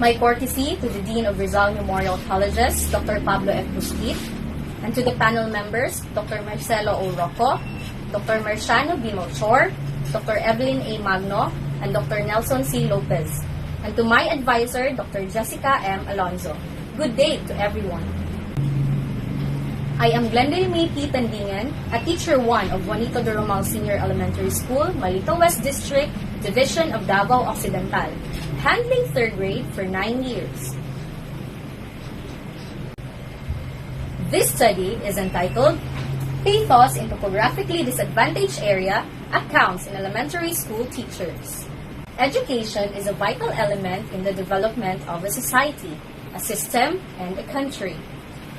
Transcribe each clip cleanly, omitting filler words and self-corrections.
My courtesy to the Dean of Rizal Memorial Colleges, Dr. Pablo F. Busquit, and to the panel members, Dr. Marcelo O. Rocco, Dr. Marciano B. Melchor, Dr. Evelyn A. Magno, and Dr. Nelson C. Lopez, and to my advisor, Dr. Jessica M. Alonzo. Good day to everyone. I am Glendale May P. Tandingan, a Teacher 1 of Juanito de Romal Senior Elementary School, Malito West District, Division of Davao Occidental, handling 3rd grade for 9 years. This study is entitled Pathos in Topographically Disadvantaged Area Accounts in Elementary School Teachers. Education is a vital element in the development of a society, a system, and a country.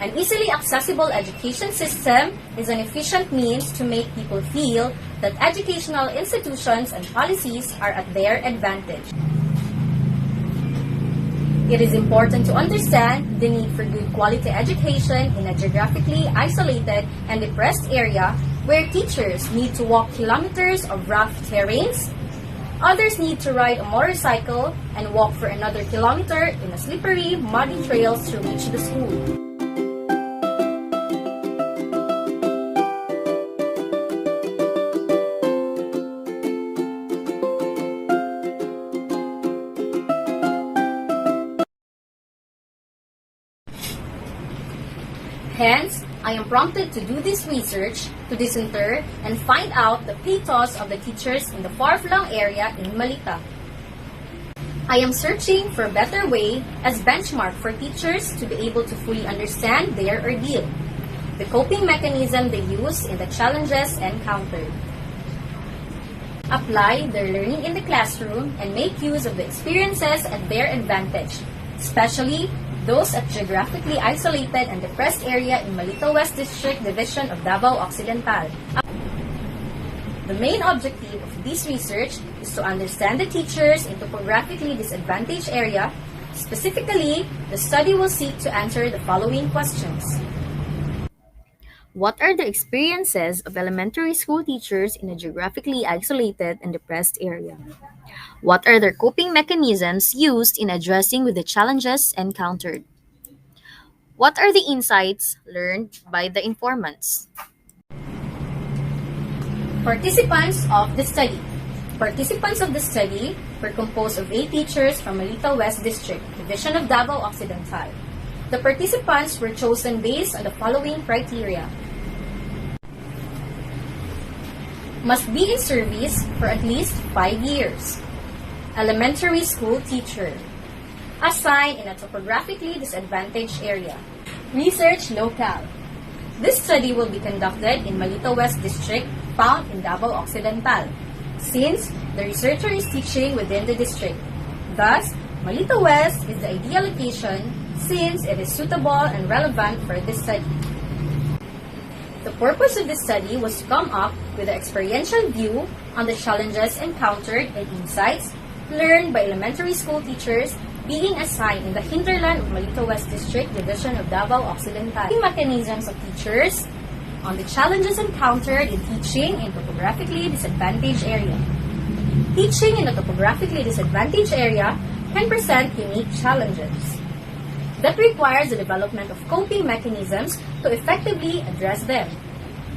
An easily accessible education system is an efficient means to make people feel that educational institutions and policies are at their advantage. It is important to understand the need for good quality education in a geographically isolated and depressed area where teachers need to walk kilometers of rough terrains, others need to ride a motorcycle and walk for another kilometer in a slippery, muddy trails to reach the school. Hence, I am prompted to do this research to disinter and find out the pathos of the teachers in the far-flung area in Malita. I am searching for a better way as benchmark for teachers to be able to fully understand their ordeal, the coping mechanism they use in the challenges encountered, apply their learning in the classroom, and make use of the experiences at their advantage, especially those at geographically isolated and depressed area in Malito West District Division of Davao Occidental. The main objective of this research is to understand the teachers in topographically disadvantaged area. Specifically, the study will seek to answer the following questions. What are the experiences of elementary school teachers in a geographically isolated and depressed area? What are their coping mechanisms used in addressing with the challenges encountered? What are the insights learned by the informants? Participants of the study. Participants of the study were composed of 8 teachers from Malita West District, Division of Davao Occidental. The participants were chosen based on the following criteria. Must be in service for at least 5 years. Elementary school teacher. Assigned in a topographically disadvantaged area. Research locale. This study will be conducted in Malita West District, found in Davao Occidental, since the researcher is teaching within the district. Thus, Malita West is the ideal location since it is suitable and relevant for this study. The purpose of this study was to come up with an experiential view on the challenges encountered and insights learned by elementary school teachers being assigned in the hinterland of Malita West District Division of Davao Occidental. The mechanisms of teachers on the challenges encountered in teaching in topographically disadvantaged area. Teaching in a topographically disadvantaged area can present unique challenges that requires the development of coping mechanisms to effectively address them.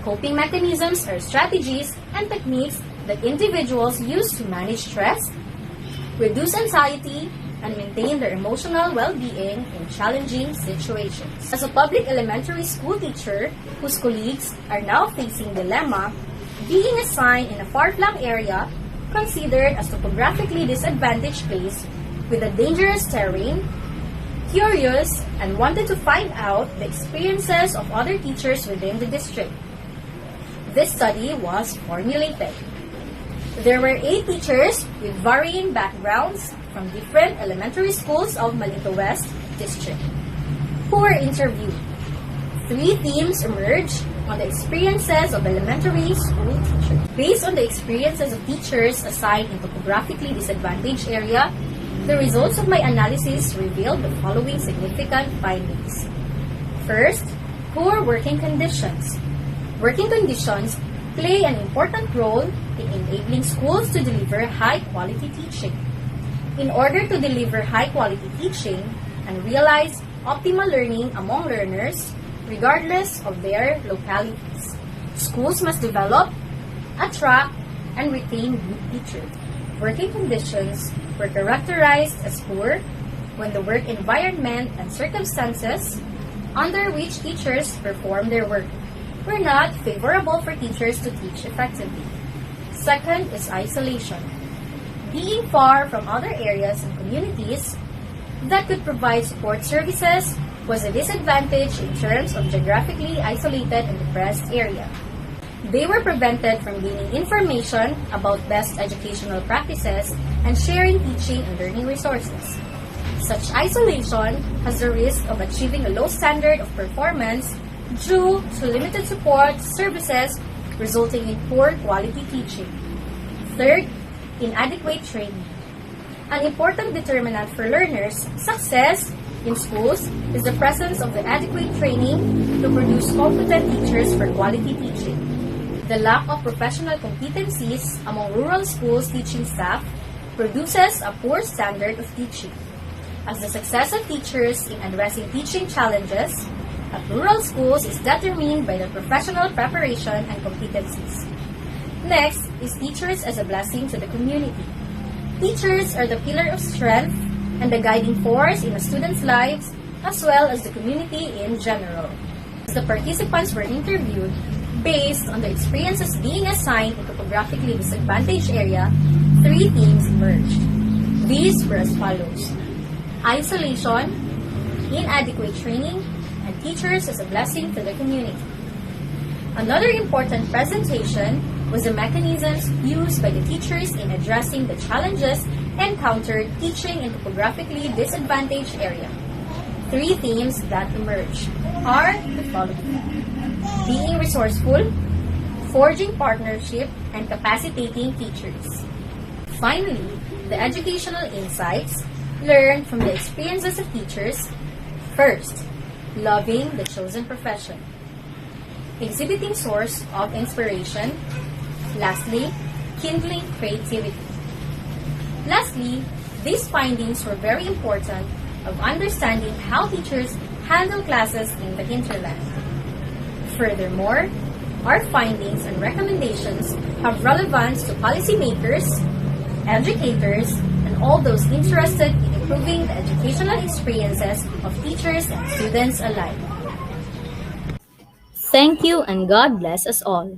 Coping mechanisms are strategies and techniques that individuals use to manage stress, reduce anxiety, and maintain their emotional well-being in challenging situations. As a public elementary school teacher whose colleagues are now facing dilemma, being assigned in a far-flung area considered as topographically disadvantaged place with a dangerous terrain, curious, and wanted to find out the experiences of other teachers within the district. This study was formulated. There were 8 teachers with varying backgrounds from different elementary schools of Malita West District who were interviewed. 3 themes emerged on the experiences of elementary school teachers. Based on the experiences of teachers assigned in topographically disadvantaged area, the results of my analysis revealed the following significant findings. First, poor working conditions. Working conditions play an important role in enabling schools to deliver high-quality teaching. in order to deliver high-quality teaching and realize optimal learning among learners, regardless of their localities. Schools must develop, attract, and retain good teachers. Working conditions were characterized as poor when the work environment and circumstances under which teachers perform their work were not favorable for teachers to teach effectively. Second is isolation. Being far from other areas and communities that could provide support services was a disadvantage in terms of geographically isolated and depressed area. They were prevented from gaining information about best educational practices and sharing teaching and learning resources. Such isolation has the risk of achieving a low standard of performance due to limited support services resulting in poor quality teaching. Third, inadequate training. An important determinant for learners' success in schools is the presence of the adequate training to produce competent teachers for quality teaching. The lack of professional competencies among rural schools' teaching staff produces a poor standard of teaching, as the success of teachers in addressing teaching challenges at rural schools is determined by their professional preparation and competencies. Next is teachers as a blessing to the community. Teachers are the pillar of strength and the guiding force in a student's lives as well as the community in general. As the participants were interviewed, based on their experiences being assigned in topographically disadvantaged area, 3 themes emerged. These were as follows: isolation, inadequate training, and teachers as a blessing to the community. Another important presentation was the mechanisms used by the teachers in addressing the challenges encountered teaching in topographically disadvantaged area. 3 themes that emerged are the following: being resourceful, forging partnership, and capacitating teachers. Finally, the educational insights learned from the experiences of teachers. First, loving the chosen profession. Exhibiting source of inspiration. Lastly, kindling creativity. Lastly, these findings were very important of understanding how teachers handle classes in the hinterland. Furthermore, our findings and recommendations have relevance to policymakers, educators, and all those interested in improving the educational experiences of teachers and students alike. Thank you and God bless us all.